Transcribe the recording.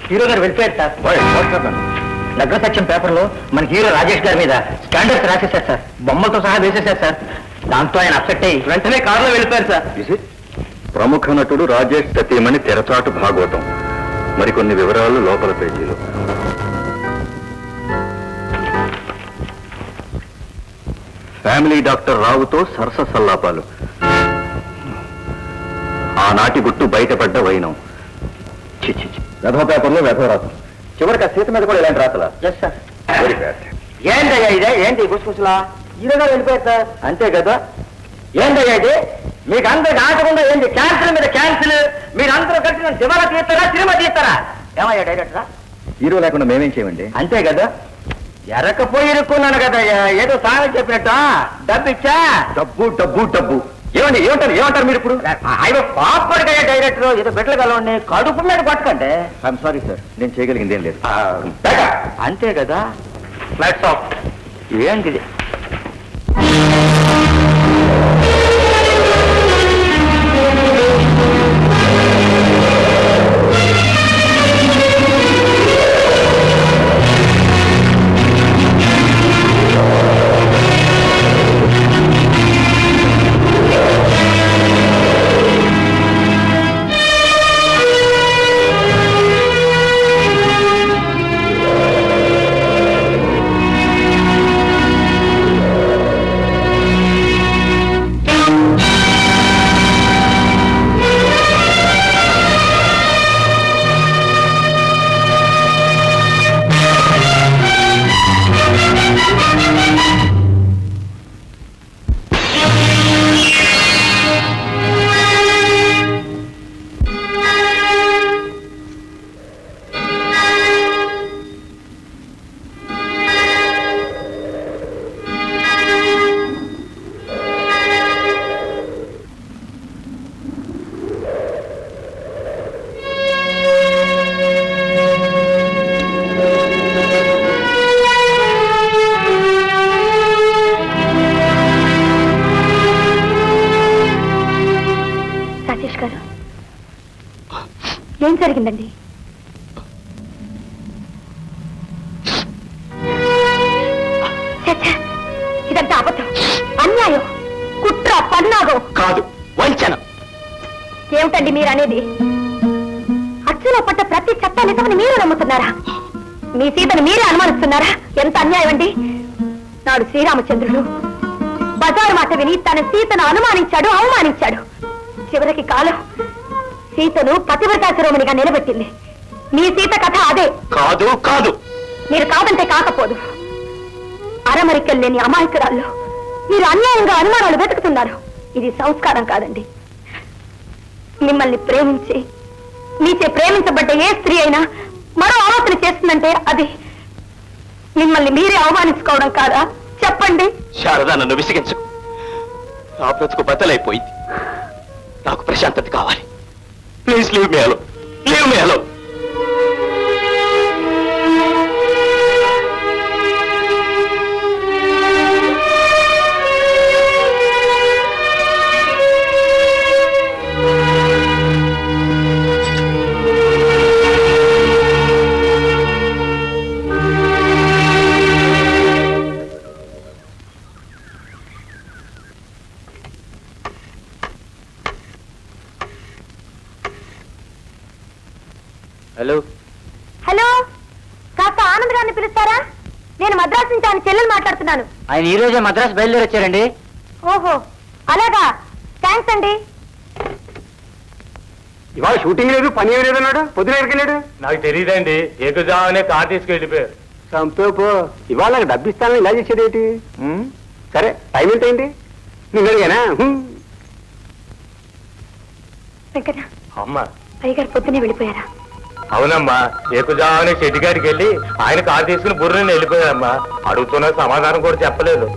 Hero గారు వెళ్ళిపోయారు sir. నగ్ర section పేపర్లో మన హీరో రాజేష్ గారి మీద స్టాండర్డ్స్ రాసేశారు సార్. బొమ్మలతో సహా వేసేశారు సార్. దాంతో ఆయన అప్సెట్ అయ్యి వెంటనే కారులో వెళ్ళిపోయారు సార్. ప్రముఖ నటుడు రాజేష్ సతీమణి తెరచాటు భాగవతం. మరికొన్ని వివరాలు లోపల పేజీలో. ఫ్యామిలీ డాక్టర్ రావుతో సరస సల్లాపాలు. ఆనాటి గుట్టు బయటపడ్డ వైనం. వెధవ పేపర్లో వెధవ రాతం. చివరికి ఆ సీత మీద కూడా ఇలాంటి రాతలా? Very bad. ఏంటయ్యా ఇదే? ఏంటి గుసగుసలా? హీరో గారు వెళ్ళిపోయారు సార్. అంతే కదా? ఏంటయ్యా ఇది? మీకు అందరికి ఆటకుండా ఏంటి? క్యాన్సిల్ మీద క్యాన్సిల్. మీరు అందరూ కలిసి దివాలా తీస్తారా, సినిమా తీస్తారా? ఏమయ్యా డైరెక్టరా? హీరో లేకుండా మేమేం చేయమండి. అంతే కదా? ఎరకపోయి ఇరుక్కున్నాను కదా, ఏదో సాయం చెప్పినట్టు డబ్బు ఇచ్చా. డబ్బు డబ్బు డబ్బు ఏమండి? ఏమంటారు మీరు ఇప్పుడు? ఆయన పాపడికయ్యా డైరెక్టర్, ఏదో బిడ్డలు కలవండి, కడుపు మీద కొట్టకండి. ఐఎమ్ సారీ సార్, నేను చేయగలిగింది ఏం లేదు. అంతే కదా? Flats of. ఏంటిది? ఏం జరిగిందండి? ఇదంతా అబద్ధం, అన్యాయం, కుట్ర, పన్నాగం. కాదు, వంచన. ఏమిటండి మీరు అనేది? అచ్చులో పడ్డ ప్రతి చట్టం నిజమని మీరు నమ్ముతున్నారా? మీ సీతను మీరే అనుమానిస్తున్నారా? ఎంత అన్యాయం అండి! నాడు శ్రీరామచంద్రుడు బజారు మాట విని తన సీతను అనుమానించాడు, అవమానించాడు. చివరికి కాలం సీతను పతివ్రతా శిరోమణిగా నిలబెట్టింది. మీ సీత కథ అదే. కాదు కాదు, మీరు కాదంటే కాకపోదు. అరమరికలు లేని అమాయకురాల్లో మీరు అన్యాయంగా అనుమానాలు వెతుకుతున్నారు. ఇది సంస్కారం కాదండి. మిమ్మల్ని ప్రేమించి మీచే ప్రేమించబడ్డ ఏ స్త్రీ అయినా మరో ఆలోచన చేస్తుందంటే అది మిమ్మల్ని మీరే అవమానించుకోవడం కాదా? చెప్పండి. శారదా, నన్ను విసిగించు. నా బ్రతుకు బద్దలైపోయింది. నాకు ప్రశాంతత కావాలి. Please leave me alone. Leave me alone. Hello hello, కాస్త ఆనంద్ గారిని పిలుస్తారా? నేను మద్రాసు నుంచి ఆయన చెల్లెలు మాట్లాడుతున్నాను. ఆయన ఈ రోజే మద్రాసు బయలుదేరి వచ్చారండి. ఓహో, అలాగా, థ్యాంక్స్ అండి. ఇవాళ షూటింగ్ లేదు, పని ఏమి లేదన్నాడు. పొద్దున ఎక్కడికెళ్ళాడు? నాకు తెలియదండి. ఏకుజామనే కార్ తీసుకెళ్ళిపోయారు. సంపేపో, ఇవాళ నాకు డబ్బు ఇస్తానని ఇలా చేసేదేంటి? సరే, టైం ఎంత అయింది? నేను అడిగానా? వెంకట, అమ్మా, అయ్యగారు పొద్దునే వెళ్ళిపోయారా? అవునమ్మా, ఏకుజామనే చెట్టుగాడికి వెళ్ళి ఆయన కారు తీసుకుని బుర్రని వెళ్ళిపోయారమ్మా. అడుగుతున్న సమాధానం కూడా చెప్పలేదు.